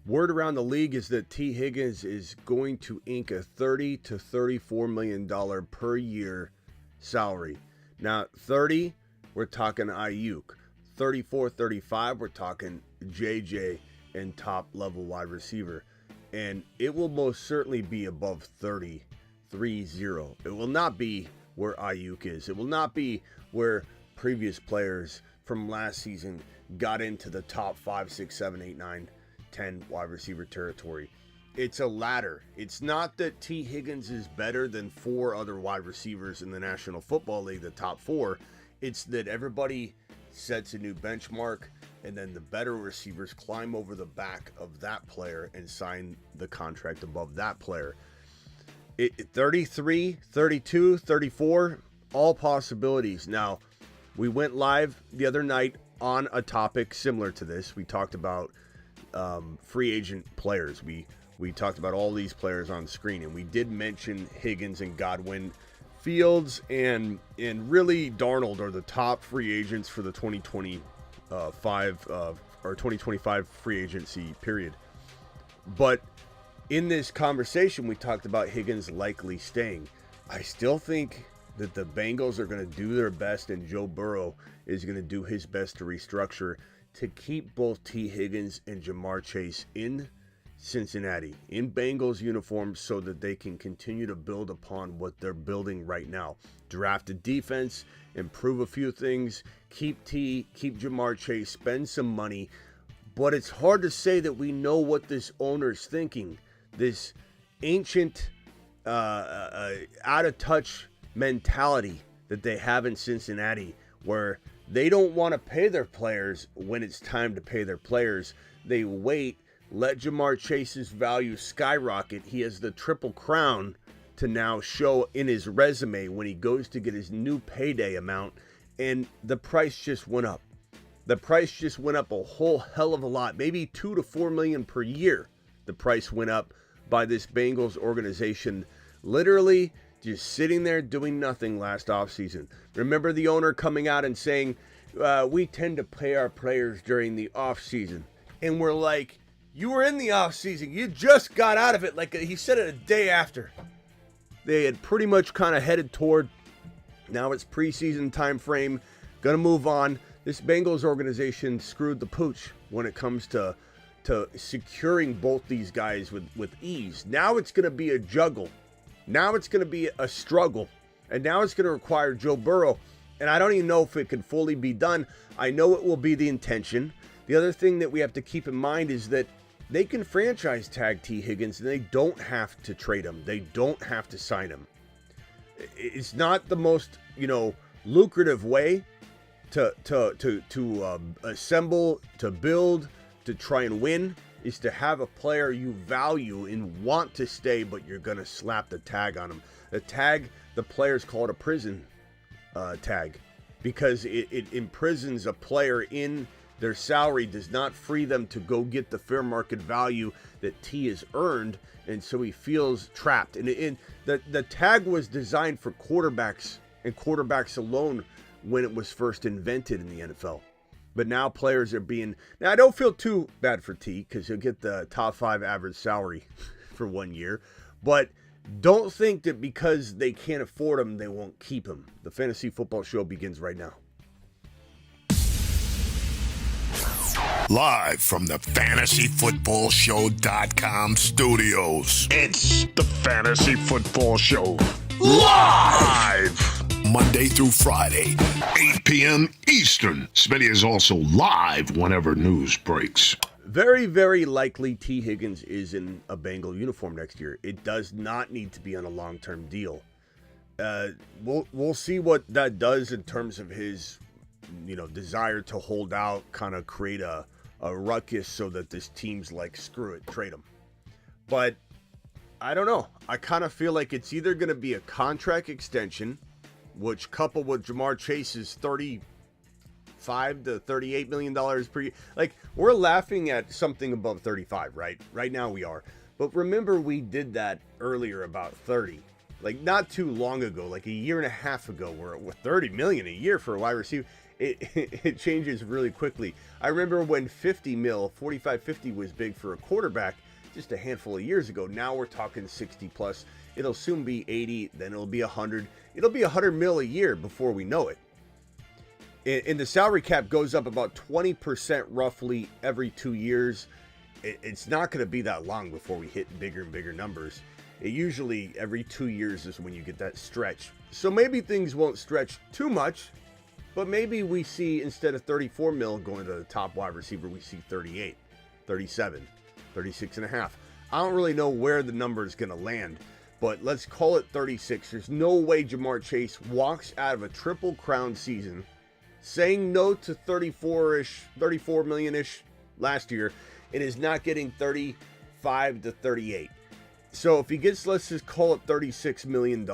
Word around the league is that T. Higgins is going to ink a $30 to $34 million per year salary. Now, 30, we're talking Ayuk. 34, 35, we're talking JJ and top level wide receiver. And it will most certainly be above 30, 3-0. It will not be where Ayuk is. It will not be where previous players from last season got into the top 5, 6, 7, 8, 9, 10 wide receiver territory. It's a ladder. It's not that T. Higgins is better than 4 other wide receivers in the National Football League, the top 4. It's that everybody sets a new benchmark, and then the better receivers climb over the back of that player and sign the contract above that player. 33, 32, 34, all possibilities. Now, we went live the other night on a topic similar to this. We talked about free agent players. We talked about all these players on screen, and we did mention Higgins and Godwin. Fields and really Darnold are the top free agents for the 2025 free agency period. But in this conversation, we talked about Higgins likely staying. I still think that the Bengals are going to do their best, and Joe Burrow is going to do his best to restructure to keep both T. Higgins and Jamar Chase in Cincinnati, in Bengals uniforms, so that they can continue to build upon what they're building right now. Draft a defense, improve a few things, keep Jamar Chase, spend some money. But it's hard to say that we know what this owner's thinking. This ancient, out-of-touch mentality that they have in Cincinnati, where they don't want to pay their players when it's time to pay their players. They wait, let Jamar Chase's value skyrocket. He has the triple crown to now show in his resume when he goes to get his new payday amount, and the price just went up. The price just went up a whole hell of a lot, maybe $2 to $4 million per year. The price went up by this Bengals organization, literally just sitting there doing nothing last offseason. Remember the owner coming out and saying, we tend to pay our players during the offseason. And we're like, you were in the offseason. You just got out of it. Like he said it a day after. They had pretty much kind of headed toward, now it's preseason time frame, going to move on. This Bengals organization screwed the pooch when it comes to securing both these guys with ease. Now it's going to be a juggle. Now it's going to be a struggle. And now it's going to require Joe Burrow. And I don't even know if it can fully be done. I know it will be the intention. The other thing that we have to keep in mind is that they can franchise tag T. Higgins and they don't have to trade him. They don't have to sign him. It's not the most, lucrative way to assemble, to build, to try and win, is to have a player you value and want to stay, but you're going to slap the tag on him. The tag, the players call it a prison tag, because it imprisons a player in their salary, does not free them to go get the fair market value that T has earned, and so he feels trapped. And the tag was designed for quarterbacks and quarterbacks alone when it was first invented in the NFL. But now players are being... Now, I don't feel too bad for T, because he'll get the top 5 average salary for 1 year. But don't think that because they can't afford him, they won't keep him. The Fantasy Football Show begins right now. Live from the FantasyFootballShow.com studios. It's the Fantasy Football Show. Live! Monday through Friday, 8 p.m. Eastern. Smitty is also live whenever news breaks. Very, very likely T. Higgins is in a Bengal uniform next year. It does not need to be on a long-term deal. We'll see what that does in terms of his, desire to hold out, kind of create a ruckus so that this team's like, screw it, trade him. But I don't know. I kind of feel like it's either going to be a contract extension, which coupled with Jamar Chase's $35 to $38 million per year. Like, we're laughing at something above 35, right? Right now we are. But remember, we did that earlier about 30. Like, not too long ago, like a year and a half ago, we're with $30 million a year for a wide receiver. it changes really quickly. I remember when 45, 50 was big for a quarterback just a handful of years ago. Now we're talking 60 plus. It'll soon be 80, then it'll be 100. It'll be 100 mil a year before we know it. And the salary cap goes up about 20% roughly every 2 years. It's not going to be that long before we hit bigger and bigger numbers. It usually every 2 years is when you get that stretch. So maybe things won't stretch too much, but maybe we see instead of 34 mil going to the top wide receiver, we see 38, 37, 36 and a half. I don't really know where the number is going to land, but let's call it 36. There's no way Jamar Chase walks out of a triple crown season saying no to 34 million-ish last year, and is not getting 35 to 38. So if he gets, let's just call it $36 million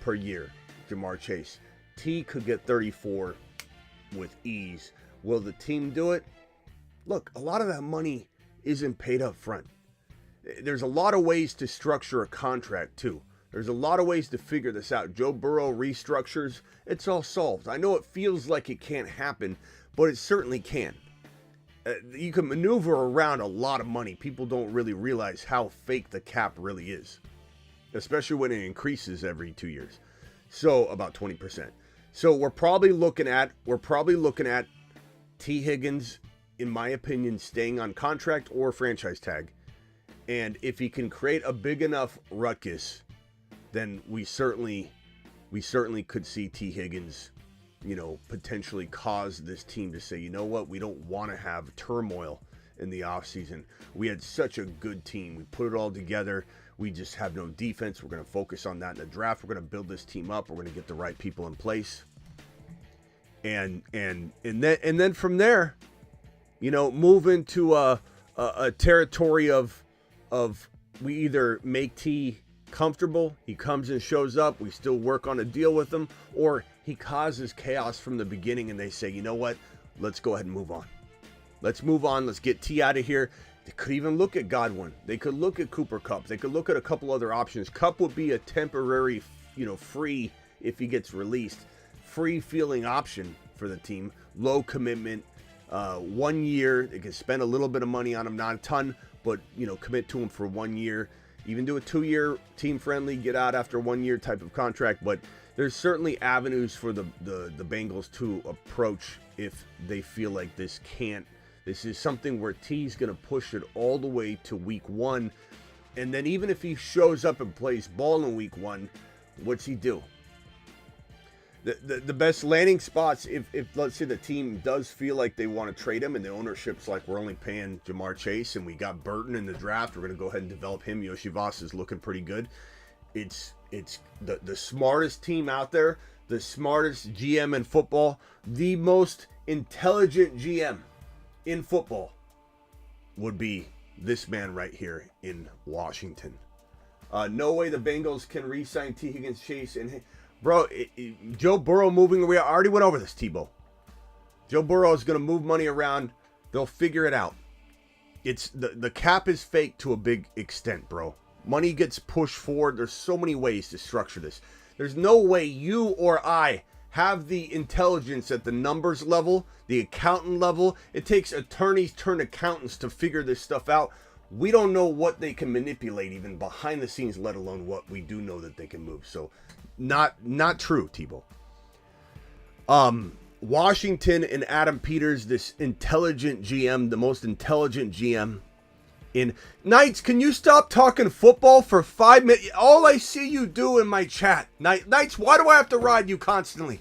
per year, Jamar Chase, T could get 34 with ease. Will the team do it? Look, a lot of that money isn't paid up front. There's a lot of ways to structure a contract too. There's a lot of ways to figure this out. Joe Burrow restructures, it's all solved. I know it feels like it can't happen, but it certainly can. You can maneuver around a lot of money. People don't really realize how fake the cap really is, especially when it increases every 2 years. So about 20%. So we're probably looking at T. Higgins, in my opinion, staying on contract or franchise tag. And if he can create a big enough ruckus, then we certainly could see T. Higgins, potentially cause this team to say, you know what, we don't want to have turmoil in the offseason. We had such a good team. We put it all together. We just have no defense. We're going to focus on that in the draft. We're going to build this team up. We're going to get the right people in place. And then from there, move into a territory of we either make T comfortable, he comes and shows up, we still work on a deal with him, or he causes chaos from the beginning and they say, you know what, let's go ahead and move on. Let's move on. Let's get T out of here. They could even look at Godwin. They could look at Cooper Kupp. They could look at a couple other options. Kupp would be a temporary, free, if he gets released, free feeling option for the team. Low commitment, 1 year. They can spend a little bit of money on him, not a ton, but, commit to him for 1 year. Even do a 2-year team friendly, get out after 1 year type of contract. But there's certainly avenues for the Bengals to approach if they feel like this is something where T's going to push it all the way to week 1. And then even if he shows up and plays ball in week 1, what's he do? The best landing spots, if let's say the team does feel like they want to trade him and the ownership's like, we're only paying Jamar Chase and we got Burton in the draft, we're going to go ahead and develop him. Yoshi Voss is looking pretty good. It's the smartest team out there, the smartest GM in football, the most intelligent GM in football would be this man right here in Washington. No way the Bengals can re-sign T. Higgins, Chase, and bro, Joe Burrow moving away. I already went over this, Tebow. Joe Burrow is going to move money around. They'll figure it out. It's the cap is fake to a big extent, bro. Money gets pushed forward. There's so many ways to structure this. There's no way you or I have the intelligence at the numbers level, the accountant level. It takes attorneys turned accountants to figure this stuff out. We don't know what they can manipulate even behind the scenes, let alone what we do know that they can move. So not true, Tebow. Washington and Adam Peters, this intelligent GM, the most intelligent GM in Knights. Can you stop talking football for 5 minutes? All I see you do in my chat, Knights, why do I have to ride you constantly?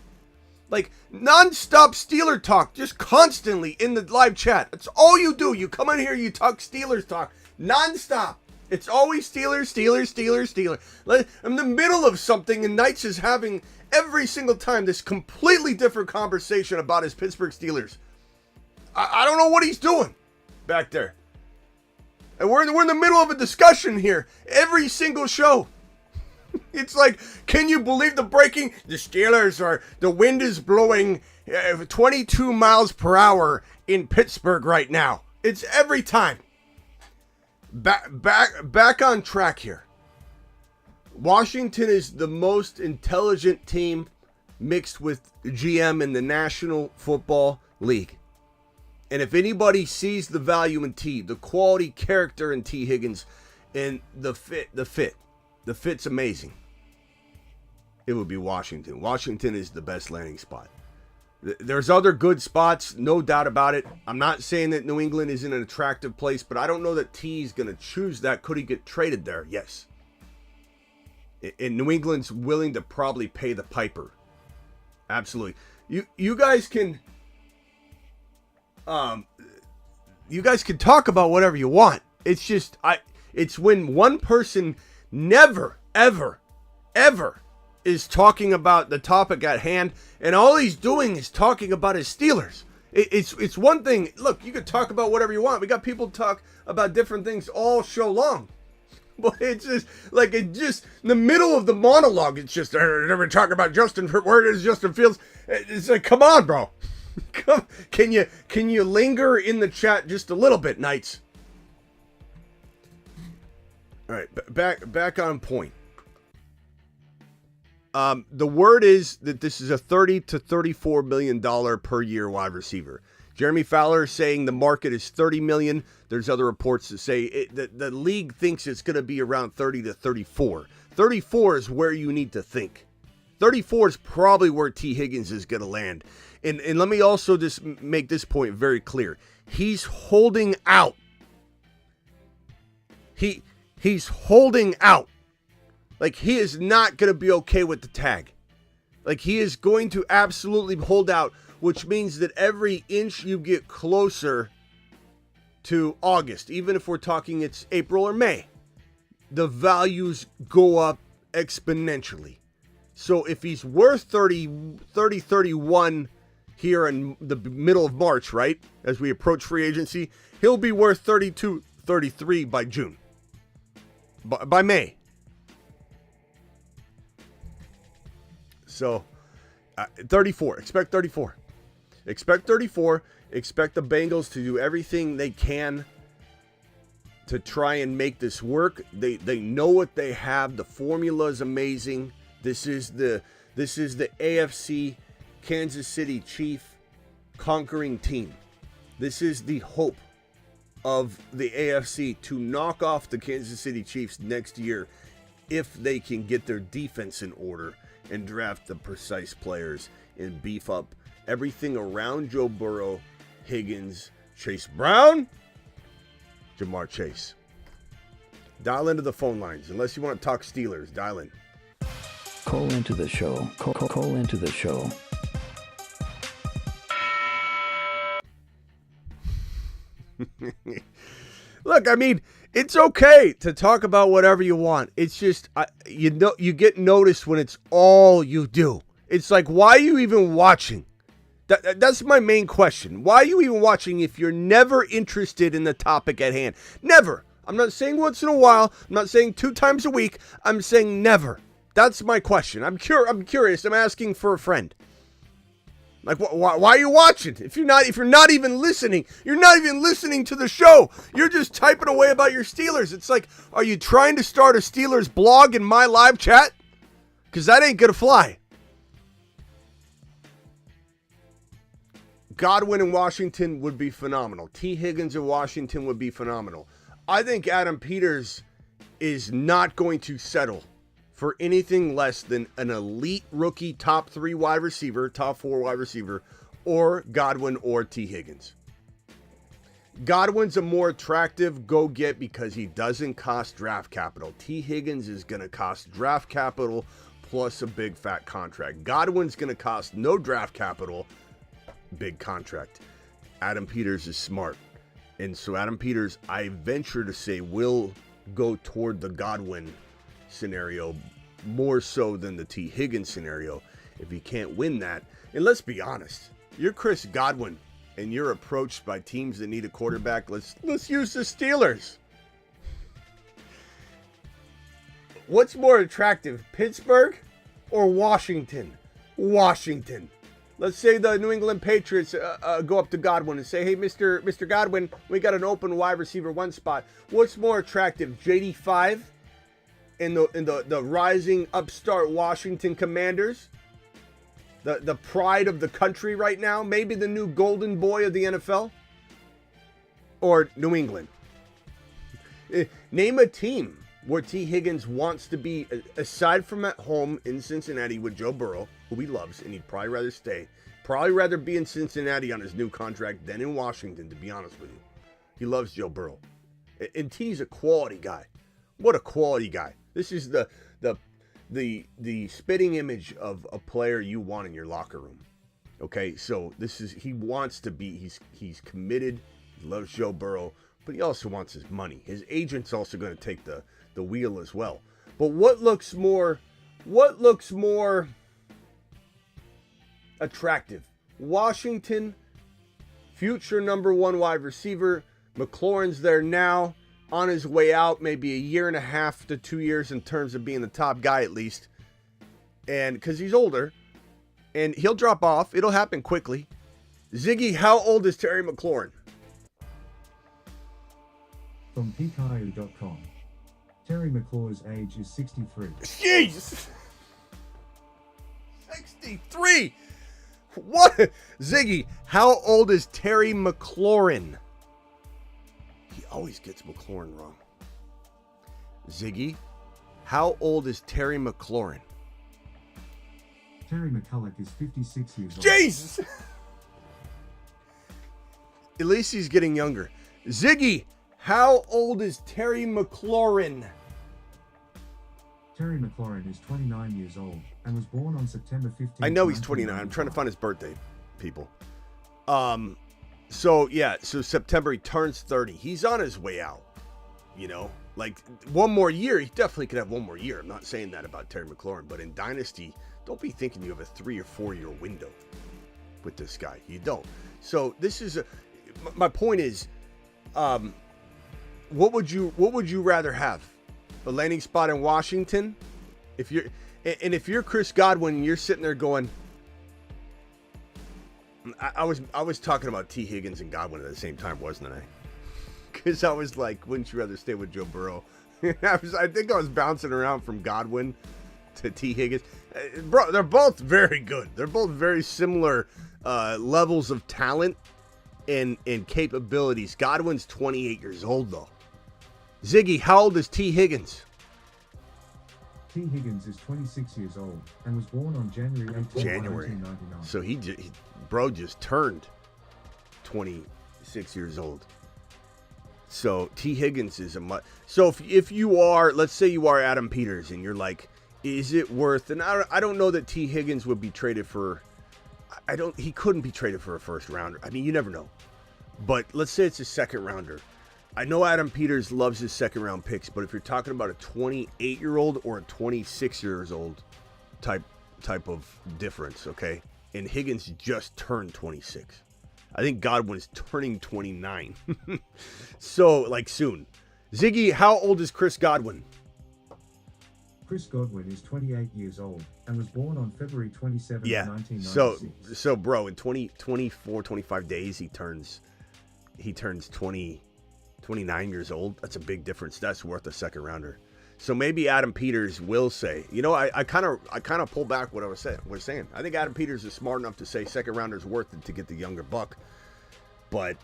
Like non-stop Steeler talk, just constantly in the live chat. That's all you do. You come in here, you talk Steelers talk non-stop. It's always Steelers. I'm in the middle of something and Knights is having every single time this completely different conversation about his Pittsburgh Steelers. I don't know what he's doing back there. And we're in the middle of a discussion here every single show. It's like, can you believe the breaking? The Steelers the wind is blowing 22 miles per hour in Pittsburgh right now. It's every time. Back on track here. Washington is the most intelligent team mixed with GM in the National Football League. And if anybody sees the value in T, the quality character in T. Higgins, and the fit's amazing, it would be Washington. Washington is the best landing spot. There's other good spots, no doubt about it. I'm not saying that New England isn't an attractive place, but I don't know that T's going to choose that. Could he get traded there? Yes. And New England's willing to probably pay the piper. Absolutely. You guys can talk about whatever you want. It's just it's when one person never ever is talking about the topic at hand, and all he's doing is talking about his Steelers. It's one thing. Look, you can talk about whatever you want. We got people talk about different things all show long. But it's just like in the middle of the monologue. It's just never talk about Justin. Where is Justin Fields? It's like, come on, bro. Can you linger in the chat just a little bit, Knights? All right, back on point. The word is that this is a $30 to $34 million per year wide receiver. Jeremy Fowler is saying the market is $30 million. There's other reports that say that the league thinks it's going to be around 30 to 34. 34 is where you need to think. 34 is probably where T. Higgins is going to land. And let me also just make this point very clear. He's holding out. He's holding out. Like, he is not going to be okay with the tag. Like, he is going to absolutely hold out, which means that every inch you get closer to August, even if we're talking it's April or May, the values go up exponentially. So if he's worth 31 here in the middle of March, right, as we approach free agency, he'll be worth 32, 33 by June. By May. So, 34. Expect 34. Expect 34. Expect the Bengals to do everything they can to try and make this work. They know what they have. The formula is amazing. This is the AFC Kansas City Chief conquering team. This is the hope of the AFC to knock off the Kansas City Chiefs next year if they can get their defense in order and draft the precise players and beef up everything around Joe Burrow, Higgins, Chase Brown, Jamar Chase. Dial into the phone lines. Unless you want to talk Steelers, dial in. Call into the show. Call into the show. Look, I mean, it's okay to talk about whatever you want. It's just, you get noticed when it's all you do. It's like, why are you even watching? That's my main question. Why are you even watching if you're never interested in the topic at hand? Never. I'm not saying once in a while. I'm not saying 2 times a week. I'm saying never. That's my question. I'm curious. I'm asking for a friend. Like, why are you watching? If you're not even listening, you're not even listening to the show. You're just typing away about your Steelers. It's like, are you trying to start a Steelers blog in my live chat? Because that ain't going to fly. Godwin in Washington would be phenomenal. T. Higgins in Washington would be phenomenal. I think Adam Peters is not going to settle for anything less than an elite rookie top 3 wide receiver, top 4 wide receiver, or Godwin or T. Higgins. Godwin's a more attractive go-get because he doesn't cost draft capital. T. Higgins is going to cost draft capital plus a big fat contract. Godwin's going to cost no draft capital, big contract. Adam Peters is smart. And so Adam Peters, I venture to say, will go toward the Godwin scenario more so than the T. Higgins scenario if he can't win that. And let's be honest, you're Chris Godwin and you're approached by teams that need a quarterback. Let's use the Steelers. What's more attractive, Pittsburgh or Washington? Washington. Let's say the New England Patriots go up to Godwin and say, hey, Mr. Godwin, we got an open wide receiver 1 spot. What's more attractive, JD5 and the rising upstart Washington Commanders, the pride of the country right now, maybe the new golden boy of the NFL, or New England. Name a team where T. Higgins wants to be, aside from at home in Cincinnati with Joe Burrow, who he loves, and he'd probably rather stay. Probably rather be in Cincinnati on his new contract than in Washington, to be honest with you. He loves Joe Burrow. And T's a quality guy. What a quality guy. This is the spitting image of a player you want in your locker room. Okay, so he wants to be, he's committed, he loves Joe Burrow, but he also wants his money. His agent's also going to take the wheel as well. But what looks more attractive? Washington, future number 1 wide receiver. McLaurin's there now, on his way out, maybe a year and a half to 2 years in terms of being the top guy at least. And because he's older, and he'll drop off. It'll happen quickly. Ziggy, how old is Terry McLaurin? From peakiu.com. Terry McLaurin's age is 63. Jeez! 63! What? Ziggy, how old is Terry McLaurin? He always gets McLaurin wrong. Ziggy, how old is Terry McLaurin? Terry McCulloch is 56 years old. Jesus! At least he's getting younger. Ziggy, how old is Terry McLaurin? Terry McLaurin is 29 years old and was born on September 15th. I know he's 29. I'm trying to find his birthday, people. So September he turns 30. He's on his way out. You know, like one more year. He definitely could have one more year. I'm not saying that about Terry McLaurin, but in Dynasty, don't be thinking you have a 3 or 4 year window with this guy. You don't. So this is my point is, what would you rather have? A landing spot in Washington? If you're Chris Godwin, you're sitting there going, I was talking about T. Higgins and Godwin at the same time, wasn't I? Because I was like, wouldn't you rather stay with Joe Burrow? I think I was bouncing around from Godwin to T. Higgins. Bro, they're both very good. They're both very similar levels of talent and capabilities. Godwin's 28 years old, though. Ziggy, how old is T. Higgins? T. Higgins is 26 years old and was born on January 18, 1999. So he just turned 26 years old. So T. Higgins is so if you are, let's say you are Adam Peters and you're like, is it worth? And I don't know that T. Higgins would be traded for. He couldn't be traded for a first rounder. I mean, you never know. But let's say it's a second rounder. I know Adam Peters loves his second round picks, but if you're talking about a 28-year-old or a 26-year-old type of difference, okay? And Higgins just turned 26. I think Godwin's turning 29. So, like, soon. Ziggy, how old is Chris Godwin? Chris Godwin is 28 years old and was born on February 27, 1996. So bro, in 24, 25 days, he turns 29 years old. That's a big difference. That's worth a second rounder. So maybe Adam Peters will say, you know, I kind of pull back what I was saying. I think Adam Peters is smart enough to say second rounder's worth it to get the younger buck. But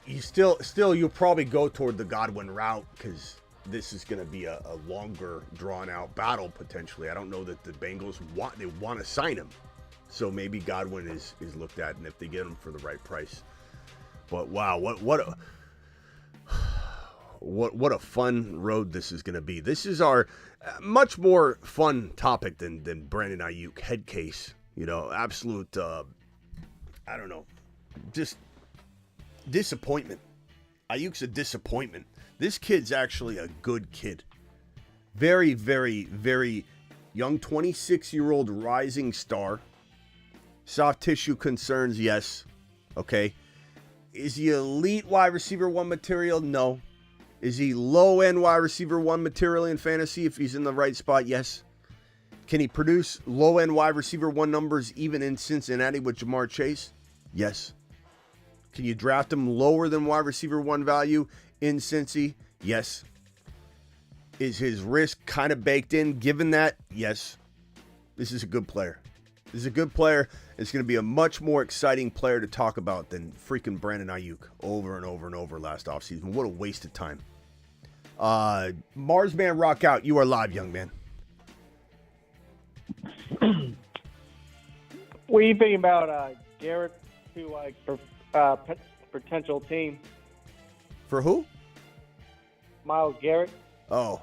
you still you'll probably go toward the Godwin route because this is going to be a longer drawn out battle potentially. I don't know that the Bengals want to sign him. So maybe Godwin is looked at, and if they get him for the right price. But wow, what a fun road this is going to be. This is our much more fun topic than Brandon Ayuk head case. You know, absolute, I don't know, just disappointment. Ayuk's a disappointment. This kid's actually a good kid. Very, very, very young 26-year-old rising star. Soft tissue concerns, yes. Okay. Is he elite wide receiver 1 material? No. Is he low-end wide receiver 1 material in fantasy if he's in the right spot? Yes. Can he produce low-end wide receiver 1 numbers even in Cincinnati with Jamar Chase? Yes. Can you draft him lower than wide receiver 1 value in Cincy? Yes. Is his risk kind of baked in given that? Yes. This is a good player. This is a good player. It's going to be a much more exciting player to talk about than freaking Brandon Ayuk over and over and over last offseason. What a waste of time. Marsman Rock Out. You are live, young man. What do you think about Garrett to potential team? For who? Myles Garrett. Oh,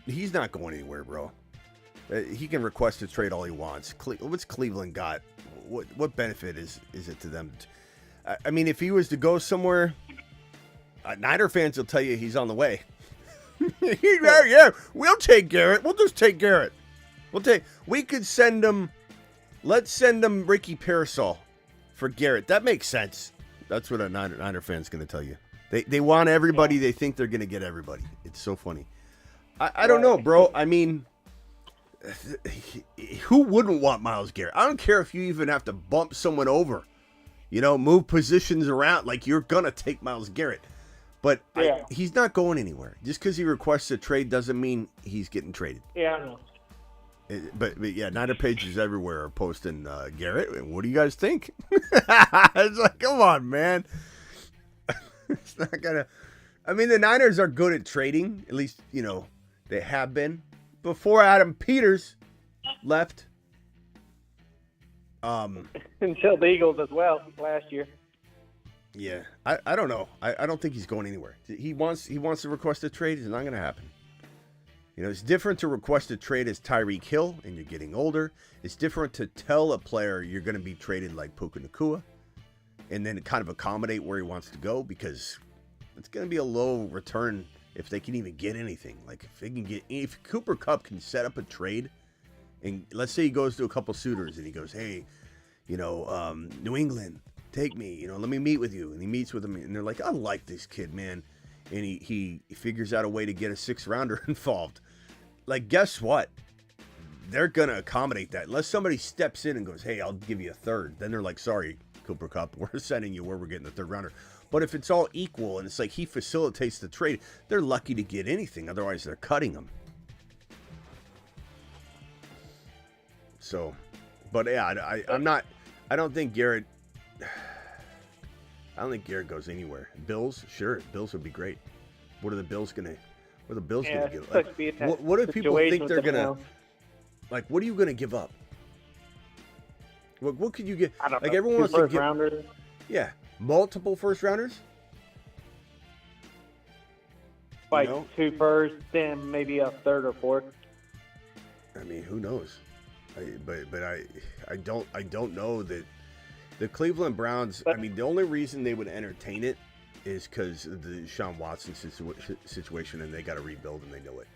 he's not going anywhere, bro. He can request a trade all he wants. What's Cleveland got? What benefit is it to them? I mean, if he was to go somewhere, Niner fans will tell you he's on the way. yeah, we'll take Garrett. We'll just take Garrett. We could send him. Let's send him Ricky Pearsall for Garrett. That makes sense. That's what a Niner fan's going to tell you. They want everybody. They think they're going to get everybody. It's so funny. I don't know, bro. I mean, who wouldn't want Myles Garrett? I don't care if you even have to bump someone over, move positions around. Like, you're going to take Myles Garrett. But he's not going anywhere. Just because he requests a trade doesn't mean he's getting traded. Yeah, I know. But yeah, Niner pages everywhere are posting Garrett. What do you guys think? It's like, come on, man. It's not gonna. I mean, the Niners are good at trading. At least they have been before Adam Peters left. Until the Eagles as well last year. Yeah, I don't know. I don't think he's going anywhere. He wants to request a trade. It's not going to happen. It's different to request a trade as Tyreek Hill, and you're getting older. It's different to tell a player you're going to be traded like Puka Nacua, and then kind of accommodate where he wants to go, because it's going to be a low return if they can even get anything. Like, if Cooper Kupp can set up a trade, and let's say he goes to a couple suitors and he goes, hey, New England, take me, let me meet with you. And he meets with them, and they're like, I like this kid, man. And he figures out a way to get a 6th-rounder involved. Like, guess what? They're going to accommodate that. Unless somebody steps in and goes, hey, I'll give you a 3rd. Then they're like, sorry, Cooper Kupp, we're sending you where we're getting the 3rd-rounder. But if it's all equal and it's like he facilitates the trade, they're lucky to get anything. Otherwise, they're cutting him. So, but yeah, I don't think Garrett goes anywhere. Bills, sure. Bills would be great. What are the Bills going to give? Like, what do people think they're going to, like, what are you going to give up? What could you get? I don't like, know. everyone wants to give. Rounders. Yeah. Multiple 1st-rounders? Like 2 firsts, then maybe a 3rd or 4th. I mean, who knows? I don't know that the Cleveland Browns. I mean, the only reason they would entertain it is because of the Deshaun Watson situation, and they got to rebuild, and they know it.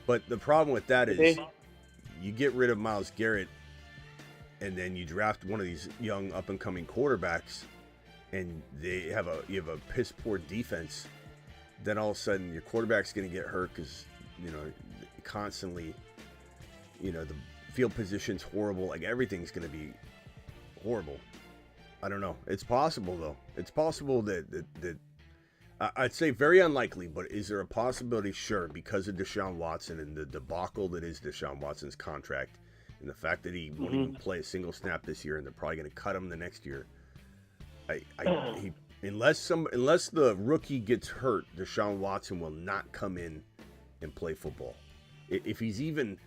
But the problem with that is you get rid of Myles Garrett, and then you draft one of these young up-and-coming quarterbacks, and you have a piss-poor defense. Then all of a sudden your quarterback's going to get hurt because constantly, the field position's horrible. Like, everything's going to be horrible. I don't know. It's possible, though. It's possible that I'd say very unlikely, but is there a possibility? Sure, because of Deshaun Watson and the debacle that is Deshaun Watson's contract, and the fact that he won't even play a single snap this year, and they're probably going to cut him the next year. Unless the rookie gets hurt, Deshaun Watson will not come in and play football. If he's even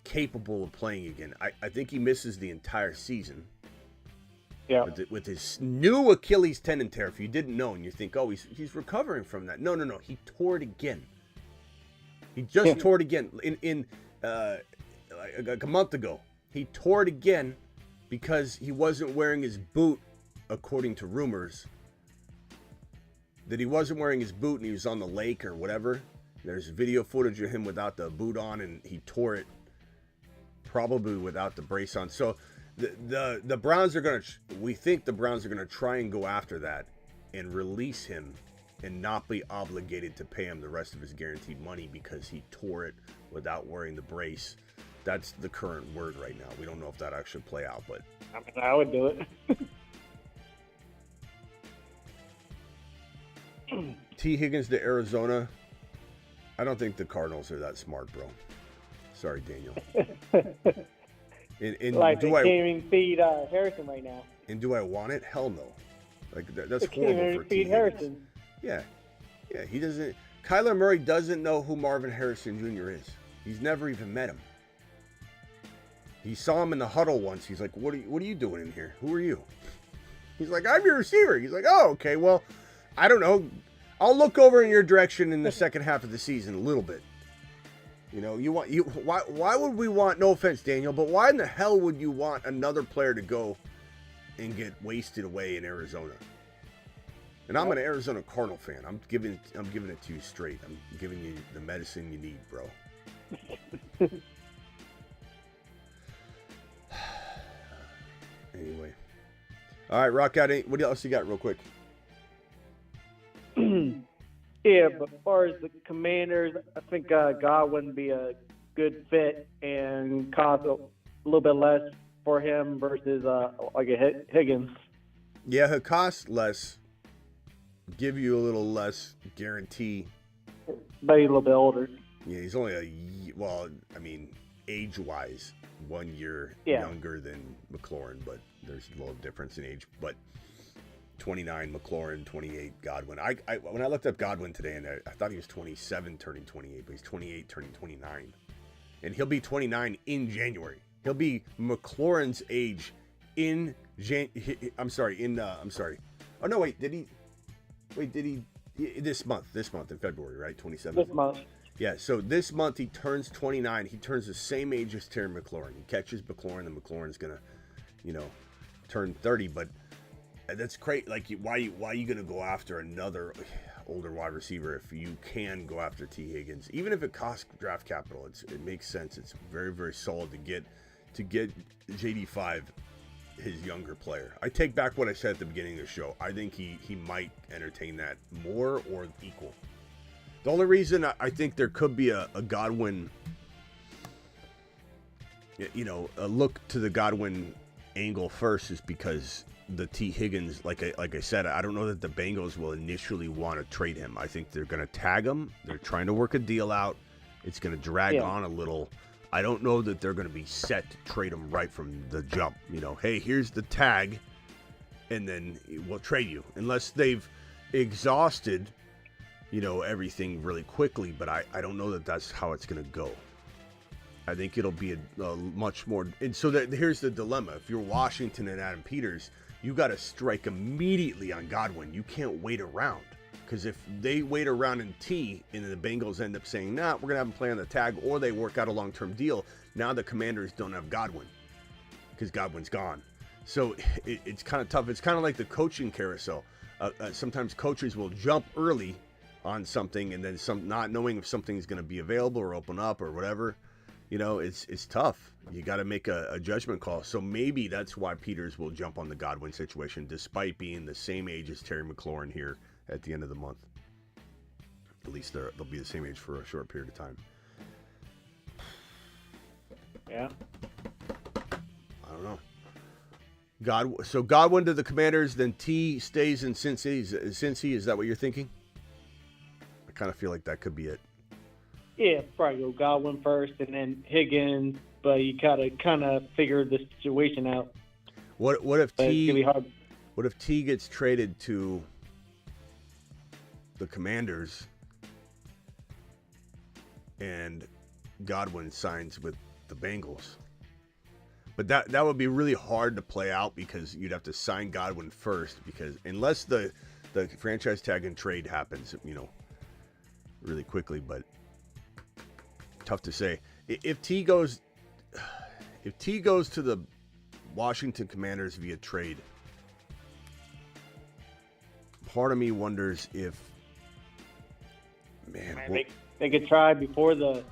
capable of playing again, I think he misses the entire season. Yeah. With his new Achilles tendon tear, if you didn't know, and you think, oh, he's recovering from that. No. He tore it again. He just tore it again in like a month ago. He tore it again because he wasn't wearing his boot, according to rumors. That he wasn't wearing his boot and he was on the lake or whatever. There's video footage of him without the boot on, and he tore it probably without the brace on. So the Browns are going to, we think the Browns are going to try and go after that and release him and not be obligated to pay him the rest of his guaranteed money because he tore it without wearing the brace. That's the current word right now. We don't know if that actually play out, but I mean, I would do it. T. Higgins to Arizona. I don't think the Cardinals are that smart, bro. Sorry, Daniel. And Like they do can't I even feed Harrison right now. and do I want it? Hell no. Like that's They can't horrible even for T. feed Higgins. Harrison. Yeah, he doesn't. Kyler Murray doesn't know who Marvin Harrison Jr. is. He's never even met him. He saw him in the huddle once. He's like, what are you doing in here? Who are you? He's like, I'm your receiver. He's like, oh, okay, well, I don't know. I'll look over in your direction in the second half of the season a little bit. You know, why would we want, no offense, Daniel, but why in the hell would you want another player to go and get wasted away in Arizona? And I'm an Arizona Cardinal fan. I'm giving it to you straight. I'm giving you the medicine you need, bro. Anyway. All right, rock out. What else you got real quick? Yeah, but as far as the Commanders, I think Godwin would be a good fit and cost a little bit less for him versus like a Higgins. Yeah, he'll cost less, give you a little less guarantee. But he's a little bit older. Yeah, he's only age-wise, 1 year younger than McLaurin, but there's a little difference in age. But 29 McLaurin, 28 Godwin. I when I looked up Godwin today, and I thought he was 27 turning 28, but he's 28 turning 29. And he'll be 29 in January. He'll be McLaurin's age in Oh no, wait, did he this month in February, right? 27th. This month. Yeah, so this month he turns 29. He turns the same age as Terry McLaurin. He catches McLaurin, and McLaurin's gonna, turn 30. But that's great. Like, why are you gonna go after another older wide receiver if you can go after T. Higgins? Even if it costs draft capital, it makes sense. It's very, very solid to get JD5, his younger player. I take back what I said at the beginning of the show. I think he might entertain that more or equal. The only reason I think there could be a Godwin, a look to the Godwin angle first is because the T. Higgins, like I said, I don't know that the Bengals will initially want to trade him. I think they're going to tag him. They're trying to work a deal out. It's going to drag on a little. I don't know that they're going to be set to trade him right from the jump. Hey, here's the tag, and then we'll trade you. Unless they've exhausted everything really quickly, but I don't know that that's how it's going to go. I think it'll be a much more, and so here's the dilemma. If you're Washington and Adam Peters, you got to strike immediately on Godwin. You can't wait around, because if they wait around in T and the Bengals end up saying, nah, we're going to have him play on the tag, or they work out a long-term deal, now the Commanders don't have Godwin because Godwin's gone. So it's kind of tough. It's kind of like the coaching carousel. Sometimes coaches will jump early on something and then not knowing if something's going to be available or open up or whatever. It's tough. You got to make a judgment call. So maybe that's why Peters will jump on the Godwin situation, despite being the same age as Terry McLaurin here at the end of the month. At least they'll be the same age for a short period of time. Yeah. I don't know. So Godwin to the Commanders, then T stays in Cincy. Is that what you're thinking? I kind of feel like that could be it. Yeah, probably go Godwin first and then Higgins, but you gotta kind of figure the situation out. What if It's gonna be hard. What if T gets traded to the Commanders and Godwin signs with the Bengals? But that would be really hard to play out because you'd have to sign Godwin first, because unless the franchise tag and trade happens, really quickly, but tough to say. If T goes to the Washington Commanders via trade, part of me wonders if, They could try before the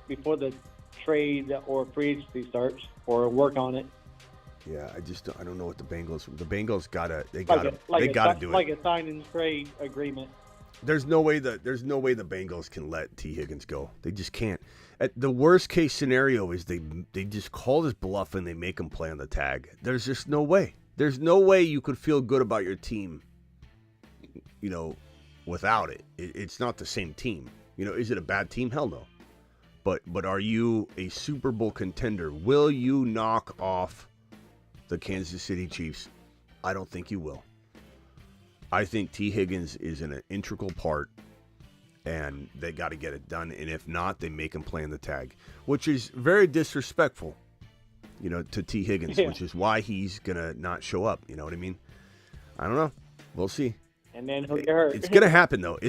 trade or free agency starts, or work on it. Yeah, I don't know what the Bengals gotta do it. Like a sign and trade agreement. There's no way the Bengals can let T. Higgins go. They just can't. The worst case scenario is they just call his bluff and they make him play on the tag. There's just no way. There's no way you could feel good about your team, without it. It's not the same team. Is it a bad team? Hell no. But are you a Super Bowl contender? Will you knock off the Kansas City Chiefs? I don't think you will. I think T. Higgins is an integral part, and they got to get it done. And if not, they make him play in the tag, which is very disrespectful, to T. Higgins, which is why he's going to not show up. You know what I mean? I don't know. We'll see. And then he'll get hurt. It's going to happen, though.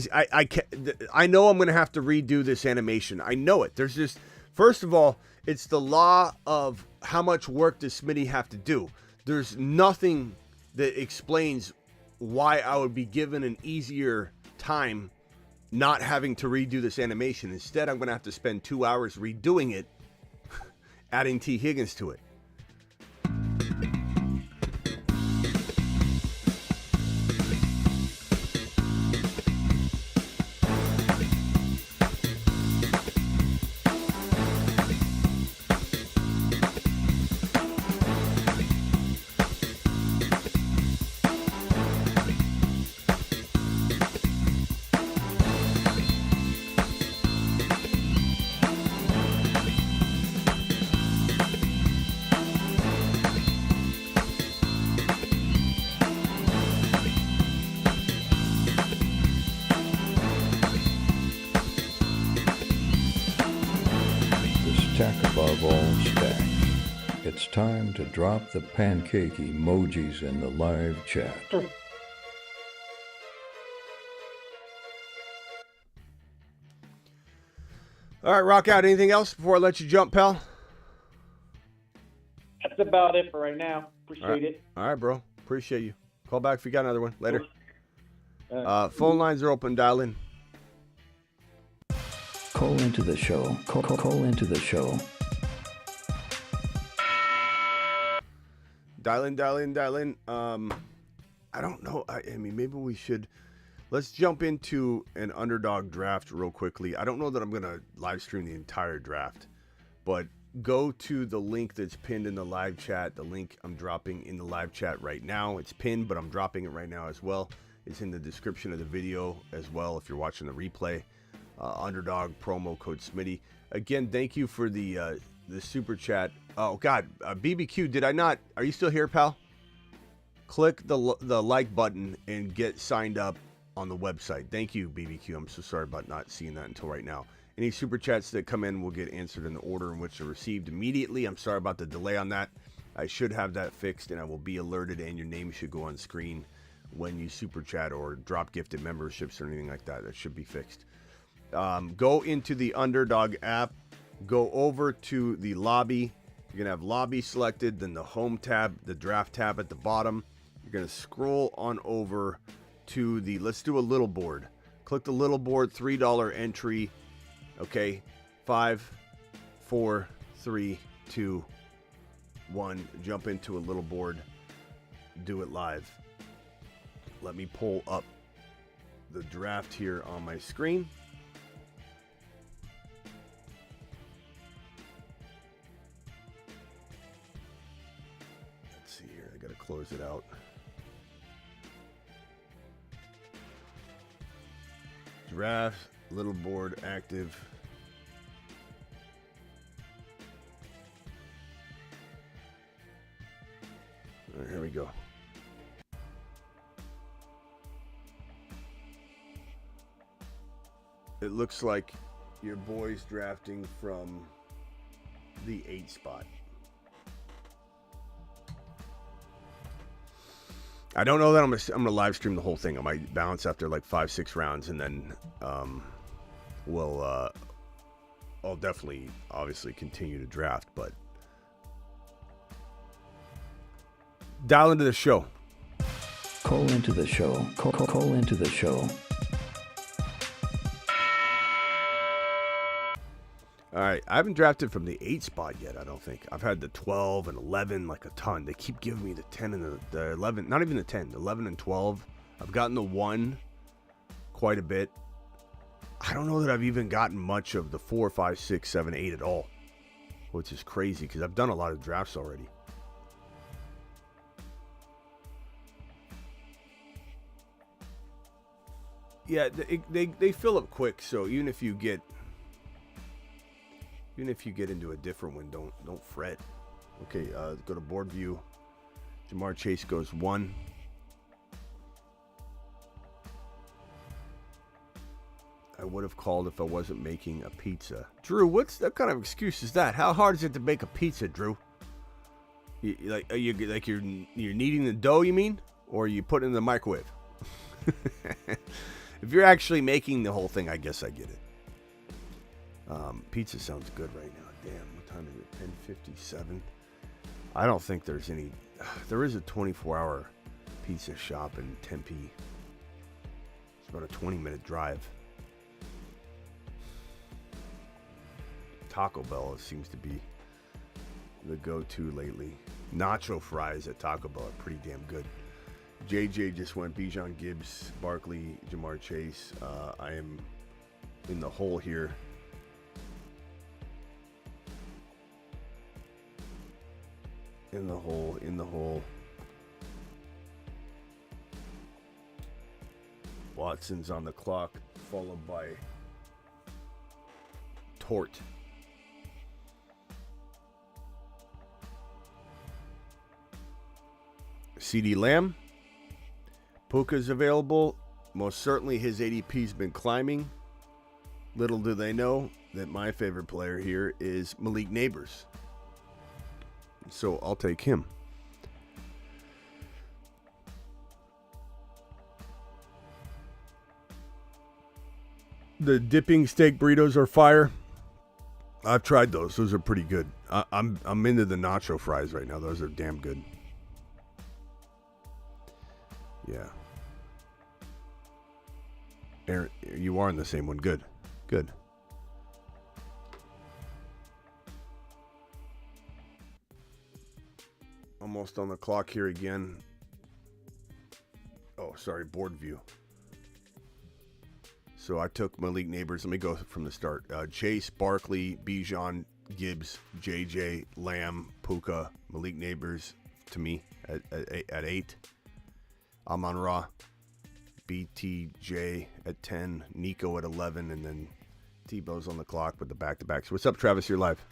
I know I'm going to have to redo this animation. I know it. There's just, first of all, it's the law of how much work does Smitty have to do. There's nothing that explains why I would be given an easier time not having to redo this animation. Instead, I'm going to have to spend 2 hours redoing it, adding T. Higgins to it. Stack above all stacks. It's time to drop the pancake emojis in the live chat. All right, rock out. Anything else before I let you jump, pal? That's about it for right now. Appreciate it. All right, bro. Appreciate you. Call back if you got another one. Later. Phone lines are open. Dial in. Call into the show. Call into the show. Dial in. I don't know. I mean, maybe we should. Let's jump into an underdog draft real quickly. I don't know that I'm going to live stream the entire draft, but go to the link that's pinned in the live chat. The link I'm dropping in the live chat right now. It's pinned, but I'm dropping it right now as well. It's in the description of the video as well if you're watching the replay. Underdog promo code Smitty. Again, thank you for the super chat. Oh God, BBQ, did I not? Are you still here, pal? Click the like button and get signed up on the website. Thank you, BBQ. I'm so sorry about not seeing that until right now. Any super chats that come in will get answered in the order in which they're received immediately. I'm sorry about the delay on that. I should have that fixed, and I will be alerted, and your name should go on screen when you super chat or drop gifted memberships or anything like that. That should be fixed. Go into the Underdog app, go over to the lobby. You're going to have lobby selected, then the home tab, the draft tab at the bottom. You're going to scroll on over to the, let's do a little board. Click the little board, $3 entry. Okay, 5, 4, 3, 2, 1. Jump into a little board. Do it live. Let me pull up the draft here on my screen. Let's see here. I gotta close it out. Draft, little board active. All right, here we go. It looks like your boy's drafting from the 8 spot. I don't know that I'm gonna live stream the whole thing. I might bounce after like 5-6 rounds, and then I'll definitely obviously continue to draft, but dial into the show. Call into the show. Call into the show. All right, I haven't drafted from the 8 spot yet, I don't think. I've had the 12 and 11 like a ton. They keep giving me the 10 and the 11, not even the 10, the 11 and 12. I've gotten the 1 quite a bit. I don't know that I've even gotten much of the 4, 5, 6, 7, 8 at all, which is crazy because I've done a lot of drafts already. Yeah, they fill up quick, so even if you get Even if you get into a different one, don't fret. Okay, go to board view. Jamar Chase goes 1. I would have called if I wasn't making a pizza. Drew, what kind of excuse is that? How hard is it to make a pizza, Drew? You're kneading the dough, you mean? Or you put it in the microwave? If you're actually making the whole thing, I guess I get it. Pizza sounds good right now. Damn, what time is it? 10:57. I don't think there's any. There is a 24-hour pizza shop in Tempe. It's about a 20-minute drive. Taco Bell seems to be the go-to lately. Nacho fries at Taco Bell are pretty damn good. JJ just went Bijan, Gibbs, Barkley, Jamar Chase. I am in the hole here. In the hole. Watson's on the clock, followed by Tort. CeeDee Lamb. Puka's available. Most certainly his ADP's been climbing. Little do they know that my favorite player here is Malik Neighbors. So I'll take him. The dipping steak burritos are fire. I've tried those. Those are pretty good. I'm into the nacho fries right now. Those are damn good. Yeah. Aaron, you are in the same one. Good. Good. Almost on the clock here again. Oh, sorry, board view. So I took Malik Neighbors. Let me go from the start. Chase, Barkley, Bijan, Gibbs, JJ, Lamb, Puka, Malik Neighbors to me at 8. Amon-Ra, BTJ at 10, Nico at 11, and then Tebow's on the clock with the back-to-backs. What's up, Travis? You're live.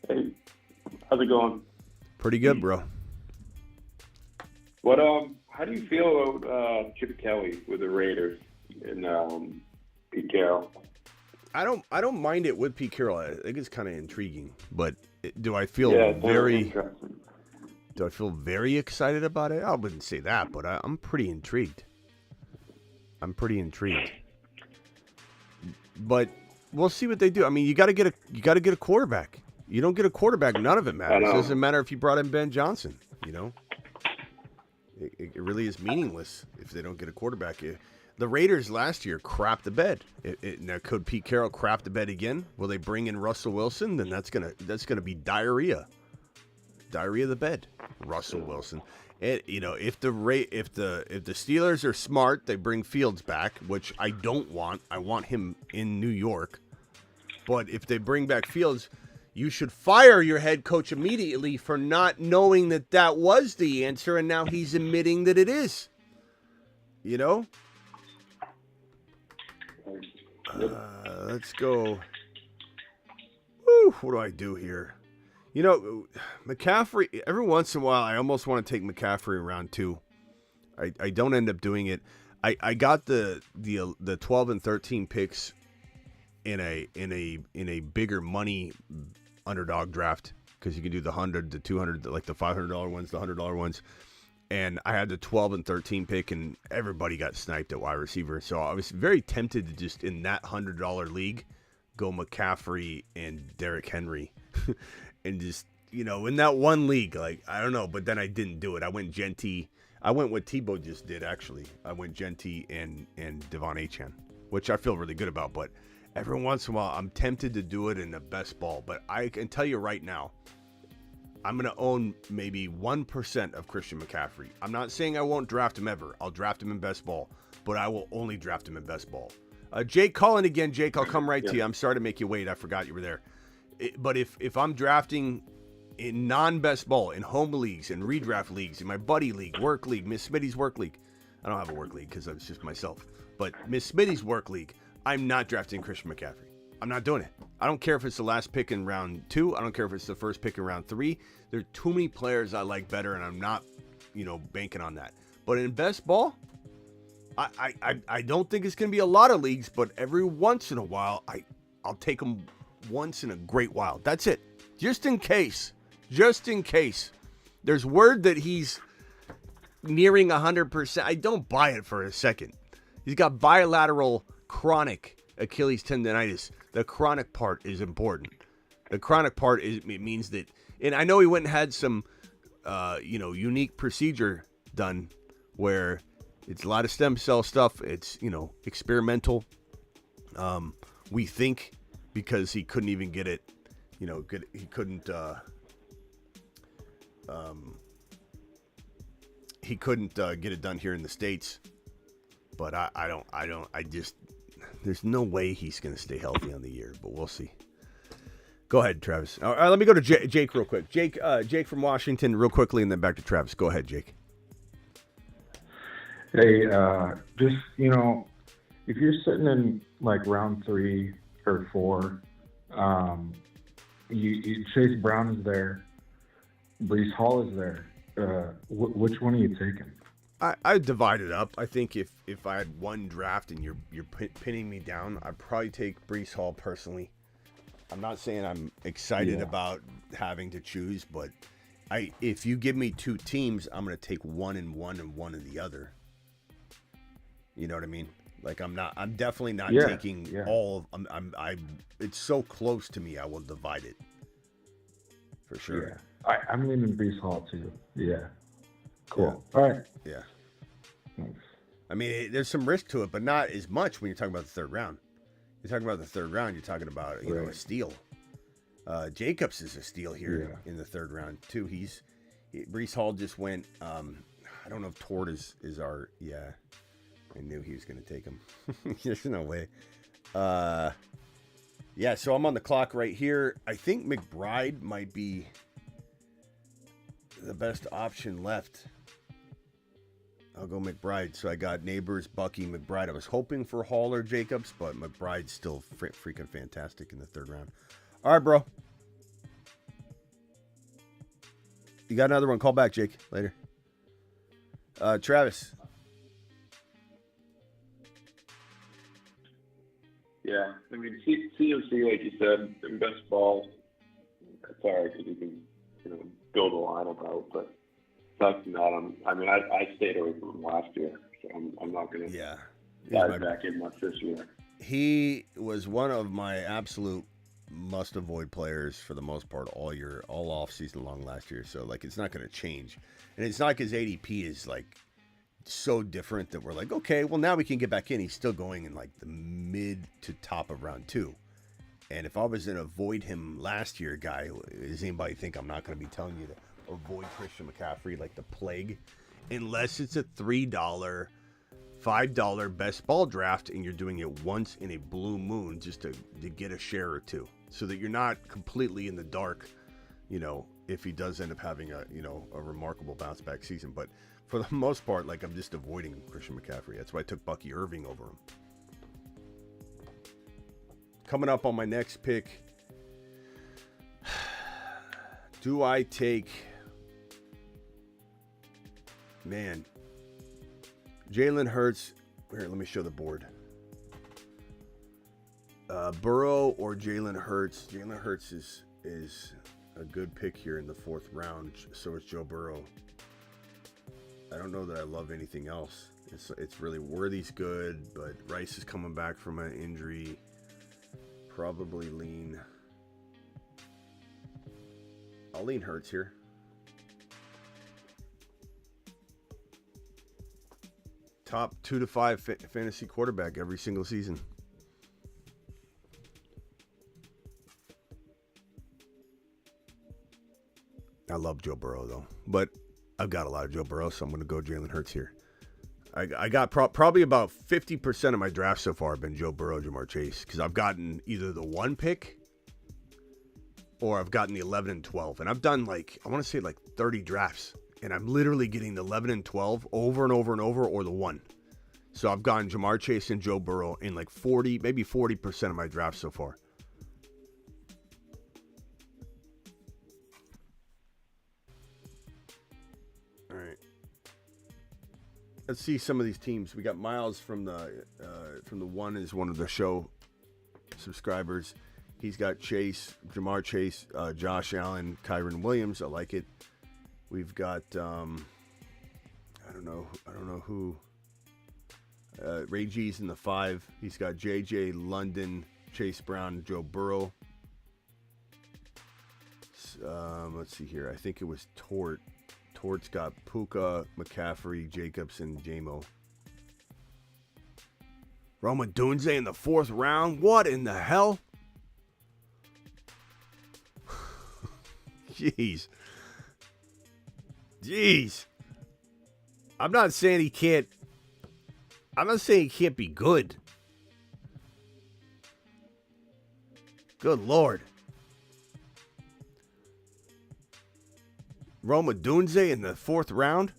Hey, how's it going? Pretty good, bro. What how do you feel about Chip Kelly with the Raiders and Pete Carroll? I don't mind it with Pete Carroll. I think it's kind of intriguing, but do I feel Do I feel very excited about it? I wouldn't say that, but I'm pretty intrigued. But we'll see what they do. I mean, you got to get a quarterback. You don't get a quarterback, none of it matters. It doesn't matter if you brought in Ben Johnson. You know, it really is meaningless if they don't get a quarterback. The Raiders last year crapped the bed. Now, could Pete Carroll crap the bed again? Will they bring in Russell Wilson? Then that's gonna be diarrhea. Diarrhea of the bed. Russell Wilson. If the Steelers are smart, they bring Fields back, which I don't want. I want him in New York. But if they bring back Fields, you should fire your head coach immediately for not knowing that was the answer, and now he's admitting that it is. You know? Let's go. Woo, what do I do here? You know, McCaffrey, every once in a while, I almost want to take McCaffrey in round 2. I don't end up doing it. I got the 12 and 13 picks in a bigger money underdog draft, because you can do the 100, the 200, like the $500 ones, the $100 ones. And I had the 12 and 13 pick, and everybody got sniped at wide receiver. So I was very tempted to just, in that $100 league, go McCaffrey and Derrick Henry. And just, in that one league, like, I don't know, but then I didn't do it. I went Genty. I went what Tebow just did, actually. I went Genty and Devon Achane, which I feel really good about. But every once in a while, I'm tempted to do it in the best ball. But I can tell you right now, I'm going to own maybe 1% of Christian McCaffrey. I'm not saying I won't draft him ever. I'll draft him in best ball, but I will only draft him in best ball. Jake, call in again. Jake, I'll come right to you. I'm sorry to make you wait. I forgot you were there. But if I'm drafting in non-best ball, in home leagues, in redraft leagues, in my buddy league, work league, Miss Smitty's work league, I don't have a work league because it's just myself, but Miss Smitty's work league, I'm not drafting Christian McCaffrey. I'm not doing it. I don't care if it's the last pick in round 2. I don't care if it's the first pick in round 3. There are too many players I like better, and I'm not, banking on that. But in best ball, I don't think it's going to be a lot of leagues, but every once in a while, I'll take him once in a great while. That's it. Just in case. There's word that he's nearing 100%. I don't buy it for a second. He's got bilateral chronic Achilles tendonitis. The chronic part is important. The chronic part it means that, and I know he went and had some, unique procedure done where it's a lot of stem cell stuff. It's, experimental. We think because he couldn't even get it, he couldn't get it done here in the States. But there's no way he's going to stay healthy on the year, but we'll see. Go ahead, Travis. All right, let me go to Jake real quick. Jake from Washington real quickly, and then back to Travis. Go ahead, Jake. Hey, just, if you're sitting in like round 3 or 4, Chase Brown is there, Breece Hall is there. Which one are you taking? I divide it up. I think if I had one draft and you're pinning me down, I'd probably take Breece Hall personally. I'm not saying I'm excited about having to choose, but if you give me 2 teams, I'm going to take one and one in the other. You know what I mean? Like I'm definitely not taking all of it's so close to me. I will divide it for sure. Yeah. I'm leaning Breece Hall too. Yeah. Cool. Yeah. All right. Yeah. Thanks. I mean, there's some risk to it, but not as much when you're talking about the third round. You're talking about the third round. You're talking about a steal. Jacobs is a steal here in the third round too. Breece Hall just went. I don't know if Tord is our. Yeah, I knew he was going to take him. There's no way. Yeah, so I'm on the clock right here. I think McBride might be the best option left. I'll go McBride. So I got Neighbors, Bucky, McBride. I was hoping for Hall or Jacobs, but McBride's still freaking fantastic in the third round. All right, bro. You got another one. Call back, Jake, later. Travis. Yeah, I mean, CMC, like you said, in best ball, it's hard because you can, build a lineup out, but that's not on. I mean, I stayed away from him last year, so I'm not going to dive back in much this year. He was one of my absolute must-avoid players for the most part all year, all off-season long last year, so, like, it's not going to change. And it's not like his ADP is, like, so different that we're like, okay, well, now we can get back in. He's still going in, like, the mid to top of round 2. And if I was going to avoid him last year, guy, does anybody think I'm not going to be telling you to avoid Christian McCaffrey like the plague? Unless it's a $3, $5 best ball draft and you're doing it once in a blue moon just to get a share or two so that you're not completely in the dark, if he does end up having a remarkable bounce back season. But for the most part, like, I'm just avoiding Christian McCaffrey. That's why I took Bucky Irving over him. Coming up on my next pick, do I take, Jalen Hurts? Here, let me show the board. Burrow or Jalen Hurts? Jalen Hurts is a good pick here in the 4th round. So is Joe Burrow. I don't know that I love anything else. It's really Worthy's good, but Rice is coming back from an injury. Probably I'll lean Hurts here. Top 2 to 5 fantasy quarterback every single season. I love Joe Burrow though, but I've got a lot of Joe Burrow, so I'm going to go Jalen Hurts here. I got probably about 50% of my drafts so far have been Joe Burrow, Jamar Chase, because I've gotten either the 1 pick or I've gotten the 11 and 12. And I've done I want to say 30 drafts. And I'm literally getting the 11 and 12 over and over and over, or the 1. So I've gotten Jamar Chase and Joe Burrow in 40, maybe 40% of my drafts so far. let's see some of these teams. We got Miles from the One is one of the show subscribers. He's got Chase, Jamar Chase, Josh Allen, Kyron Williams. I like it. We've got I don't know who. Ray G's in the 5. He's got JJ, London, Chase Brown, Joe Burrow. Let's see here. I think it was Tort. Tort's got Puka, McCaffrey, Jacobs, and Jamo. Roma Dunze in the 4th round? What in the hell? Jeez. I'm not saying he can't be good. Good Lord. Roma Dunze in the 4th round?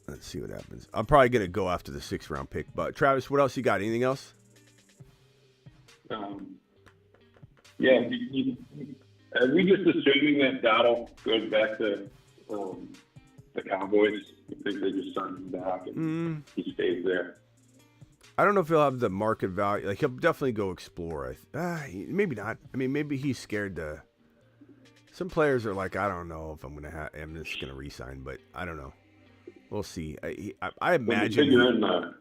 Let's see what happens. I'm probably going to go after the 6th round pick. But Travis, what else you got? Anything else? Yeah, are we just assuming that Dottle goes back to the Cowboys? You think they just signed him back and he stays there? I don't know if he'll have the market value. Like, he'll definitely go explore. Maybe not. I mean, maybe he's scared to. Some players are like, I don't know if I'm just gonna re-sign, but I don't know. We'll see. I imagine. You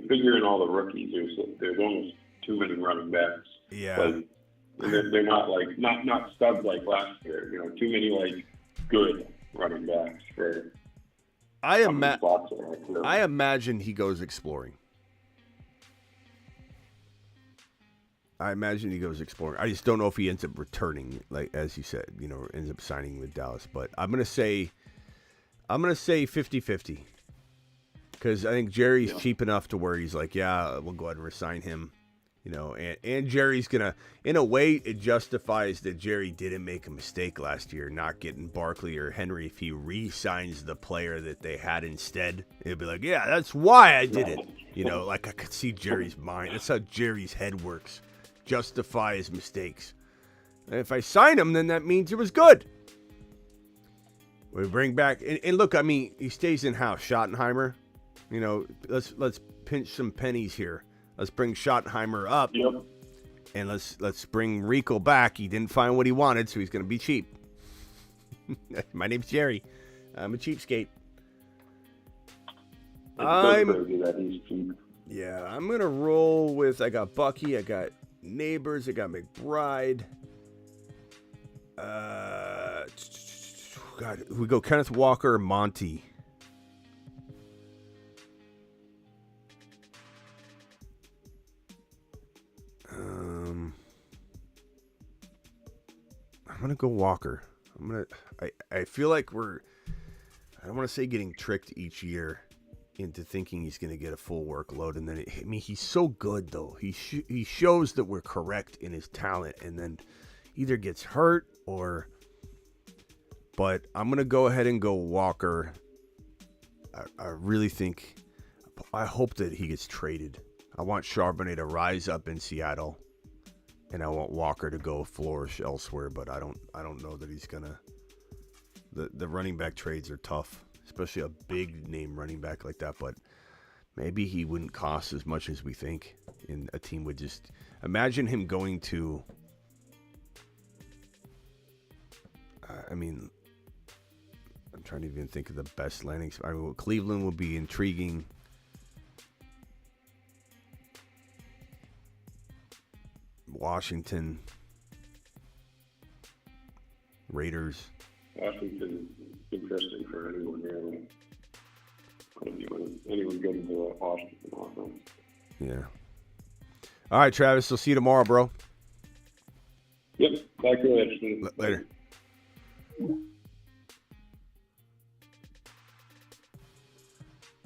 figure in all the rookies. There's almost too many running backs. Yeah. Like, they're not like not studs like last year. You know, too many like good running backs for. I imagine he goes exploring. I just don't know if he ends up returning, like as you said, ends up signing with Dallas. But I'm gonna say 50-50. Because I think Jerry's cheap enough to where he's like, yeah, we'll go ahead and resign him. And Jerry's going to, in a way, it justifies that Jerry didn't make a mistake last year, not getting Barkley or Henry. If he re-signs the player that they had instead, it'd be like, yeah, that's why I did it. Like I could see Jerry's mind. That's how Jerry's head works. Justify his mistakes. And if I sign him, then that means it was good. We bring back, and look, I mean, he stays in-house. Schottenheimer, let's pinch some pennies here. Let's bring Schottenheimer up, and let's bring Rico back. He didn't find what he wanted, so he's going to be cheap. My name's Jerry. I'm a cheapskate. I'm going to roll with, I got Bucky, I got Neighbors, I got McBride. God, we go Kenneth Walker, Monty. I'm gonna go Walker. I feel like I don't want to say getting tricked each year into thinking he's gonna get a full workload, and then he's so good though. He shows that we're correct in his talent, and then either gets hurt or. But I'm gonna go ahead and go Walker. I really think. I hope that he gets traded. I want Charbonnet to rise up in Seattle. And I want Walker to go flourish elsewhere, but I don't know that he's gonna. The running back trades are tough, especially a big name running back like that. But maybe he wouldn't cost as much as we think, and a team would just imagine him going to. I'm trying to even think of the best landing. Cleveland would be intriguing. Washington, Raiders. Washington is interesting for anyone really. Anyone good into the Washington offense. Yeah. All right, Travis. We'll see you tomorrow, bro. Yep. Back to you later.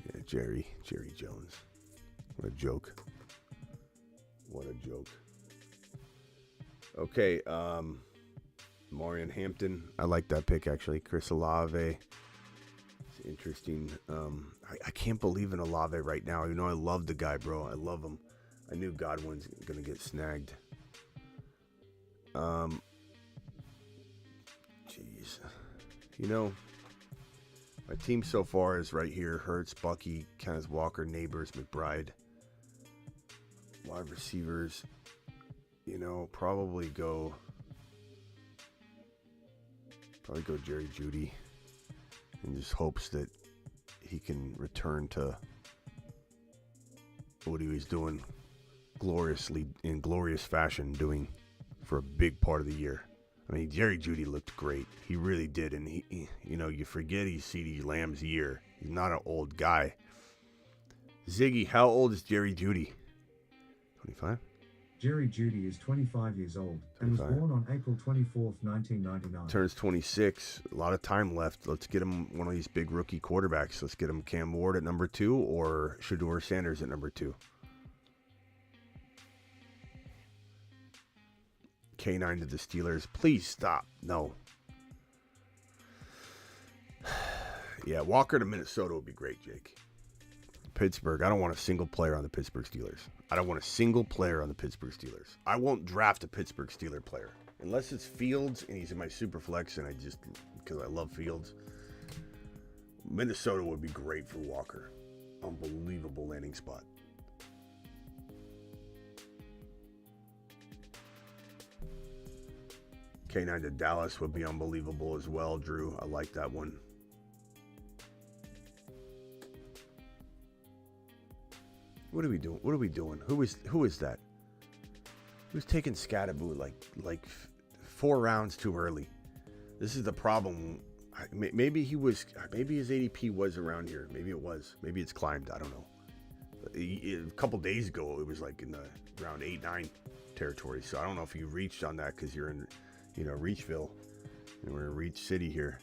Yeah, Jerry Jones. What a joke. Okay, Marion Hampton. I like that pick, actually. Chris Olave. It's interesting. I can't believe in Olave right now. I love the guy, bro. I love him. I knew Godwin's going to get snagged. Jeez. You know, my team so far is right here. Hurts, Bucky, Kenneth Walker, Neighbors, McBride. Wide receivers, you know, probably go Jerry Jeudy, and just hopes that he can return to what he was doing gloriously in glorious fashion, doing for a big part of the year. I mean, Jerry Jeudy looked great. He really did, and he you know, you forget he's CeeDee Lamb's year. He's not an old guy. Ziggy, how old is Jerry Jeudy? 25? Jerry Jeudy is 25 years old and was 25. born on April 24th, 1999. Turns 26. A lot of time left. Let's get him one of these big rookie quarterbacks. Let's get him Cam Ward at number 2 or Shedeur Sanders at number 2. K9 to the Steelers. Please stop. No. Yeah, Walker to Minnesota would be great, Jake. Pittsburgh. I don't want a single player on the Pittsburgh Steelers. I don't want a single player on the Pittsburgh Steelers. I won't draft a Pittsburgh Steeler player unless it's Fields and he's in my super flex, and because I love Fields. Minnesota would be great for Walker. Unbelievable landing spot. K9 to Dallas would be unbelievable as well, Drew. I like that one. What are we doing? What are we doing? Who is that? Who's taking Scatterboo like 4 rounds too early? This is the problem. Maybe his ADP was around here. Maybe it was. Maybe it's climbed. I don't know. A couple days ago, it was like in the round 8-9 territory. So I don't know if you reached on that because you're in, Reachville, and we're in Reach City here.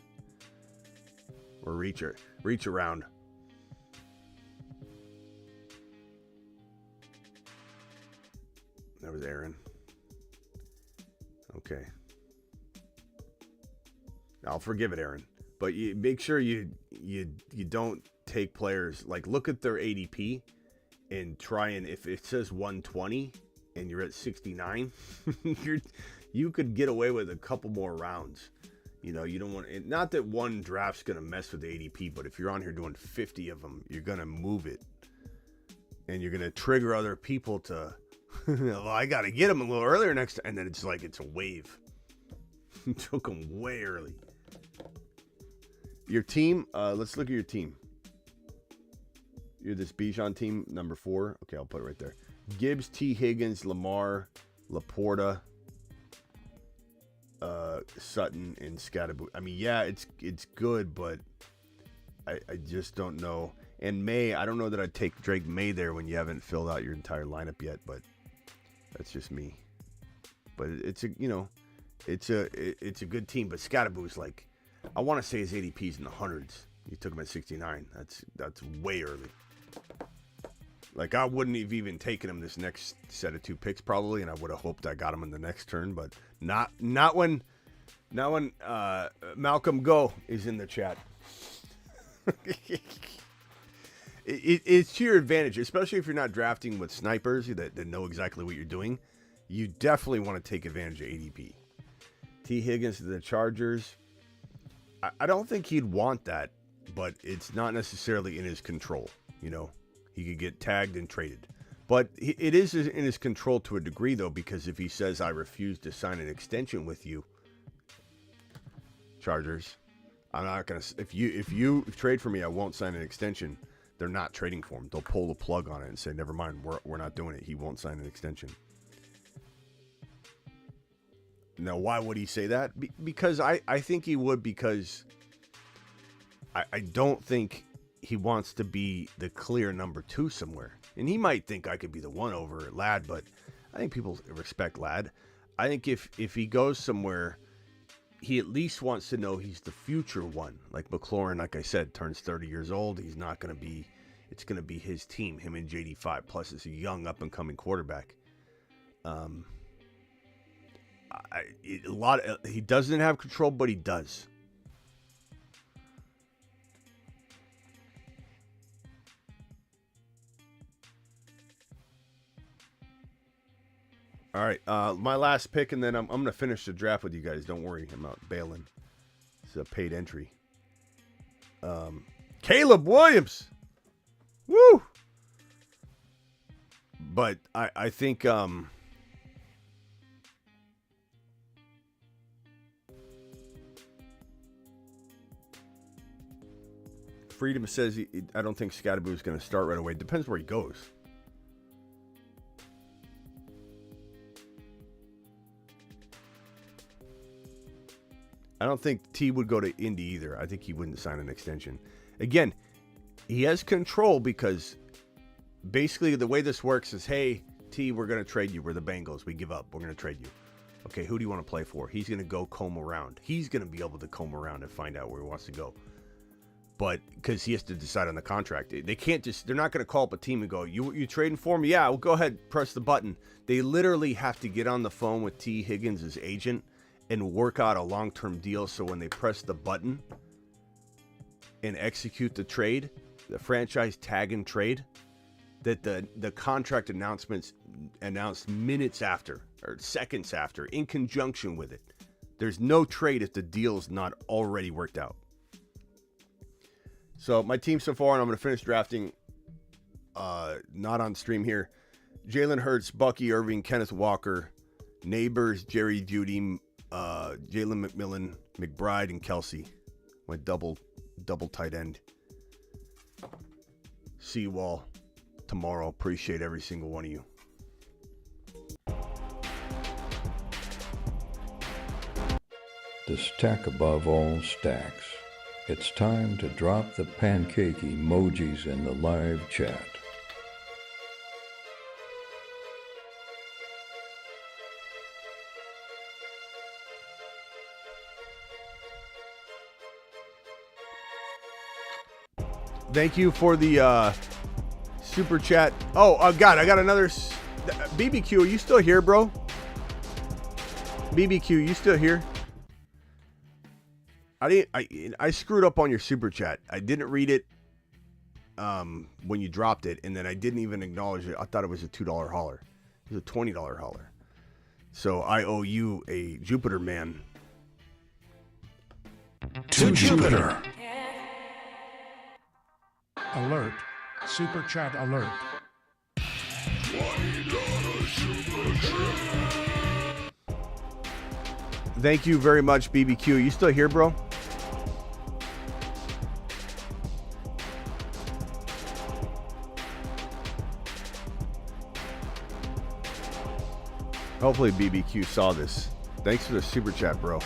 Or reach around. That was Aaron. Okay. I'll forgive it, Aaron. But you make sure you don't take players, like, look at their ADP and try, and if it says 120 and you're at 69, you could get away with a couple more rounds. You don't want it. Not that one draft's going to mess with the ADP, but if you're on here doing 50 of them, you're going to move it. And you're going to trigger other people to, well, I got to get them a little earlier next time. And then it's like it's a wave. You took them way early. Your team, let's look at your team. You're this Bijan team, number 4. Okay, I'll put it right there. Gibbs, T. Higgins, Lamar, Laporta, Sutton, and Scatterboo. I mean, yeah, it's good, but I just don't know. And May, I don't know that I'd take Drake May there when you haven't filled out your entire lineup yet, but that's just me. But it's a good team. But Scatterboo's like, I want to say his ADP's in the hundreds. You took him at 69. That's way early. Like, I wouldn't have even taken him this next set of 2 picks probably, and I would have hoped I got him in the next turn, but not when Malcolm Go is in the chat. It's to your advantage, especially if you're not drafting with snipers that know exactly what you're doing. You definitely want to take advantage of ADP. T. Higgins to the Chargers. I don't think he'd want that, but it's not necessarily in his control. He could get tagged and traded. But it is in his control to a degree, though, because if he says, I refuse to sign an extension with you, Chargers, I'm not going to. If you trade for me, I won't sign an extension. They're not trading for him. They'll pull the plug on it and say, never mind, we're not doing it. He won't sign an extension. Now, why would he say that? Because I think he would, because I don't think he wants to be the clear number 2 somewhere. And he might think I could be the 1 over Ladd, but I think people respect Ladd. I think if he goes somewhere, he at least wants to know he's the future one. Like McLaurin, like I said, turns 30 years old. He's not going to be, it's going to be his team, him and JD5, plus it's a young up-and-coming quarterback. He doesn't have control, but he does. All right, my last pick, and then I'm going to finish the draft with you guys. Don't worry, I'm not bailing. It's a paid entry. Caleb Williams. Woo! But I think Freedom says I don't think Scottaboo is going to start right away. Depends where he goes. I don't think T would go to Indy either. I think he wouldn't sign an extension. Again, he has control because basically the way this works is, hey, T, we're going to trade you. We're the Bengals. We give up. We're going to trade you. Okay, who do you want to play for? He's going to go comb around. He's going to be able to comb around and find out where he wants to go. But because he has to decide on the contract. They can't just, they're not going to call up a team and go, you trading for me? Yeah, well, go ahead, press the button. They literally have to get on the phone with T. Higgins' agent and work out a long-term deal so when they press the button and execute the trade, the franchise tag and trade, that the contract announcements announced minutes after or seconds after in conjunction with it. There's no trade if the deal's not already worked out. So my team so far, and I'm going to finish drafting, not on stream here, Jalen Hurts, Bucky Irving, Kenneth Walker, Neighbors, Jerry Jeudy, Jalen McMillan, McBride, and Kelsey. My double tight end. Seawall tomorrow. Appreciate every single one of you. The stack above all stacks. It's time to drop the pancake emojis in the live chat. Thank you for the super chat. Oh, God, I got another. BBQ, are you still here, bro? BBQ, you still here? I screwed up on your super chat. I didn't read it when you dropped it, and then I didn't even acknowledge it. I thought it was a $2 hauler. It was a $20 hauler. So I owe you a Jupiter man. To Jupiter. Alert. Super chat alert. Thank you very much, BBQ. You still here, bro? Hopefully BBQ saw this. Thanks for the super chat, bro.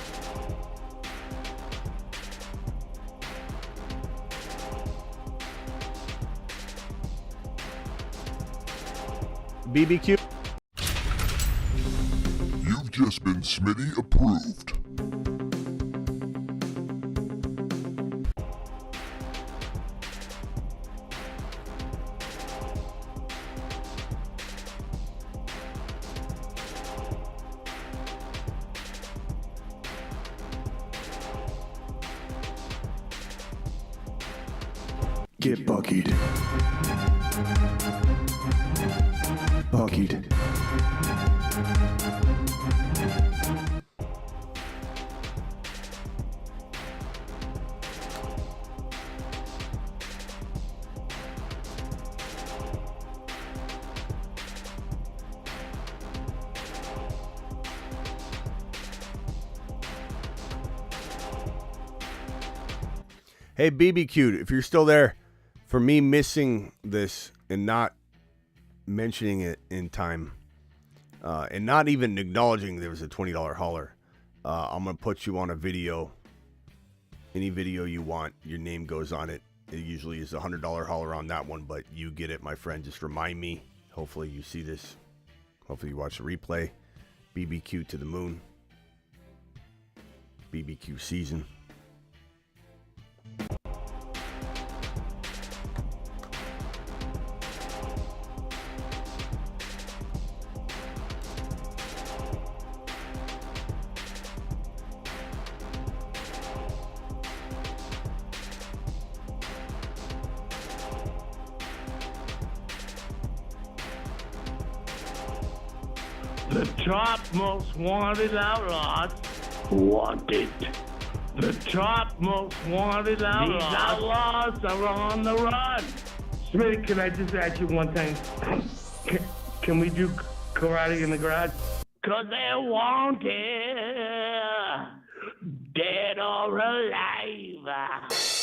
BBQ. You've just been Smitty approved. Get buckied. Buckied. Hey, BBQ, if you're still there, for me missing this and not mentioning it in time, and not even acknowledging there was a $20 hauler, I'm going to put you on a video. Any video you want, your name goes on it. It usually is a $100 hauler on that one, but you get it, my friend. Just remind me. Hopefully you see this. Hopefully you watch the replay. BBQ to the moon. BBQ season. The top most wanted outlaws. Wanted. The top most wanted outlaws. These outlaws are on the run. Smitty, can I just ask you one thing? Can we do karate in the garage? 'Cause they're wanted, dead or alive.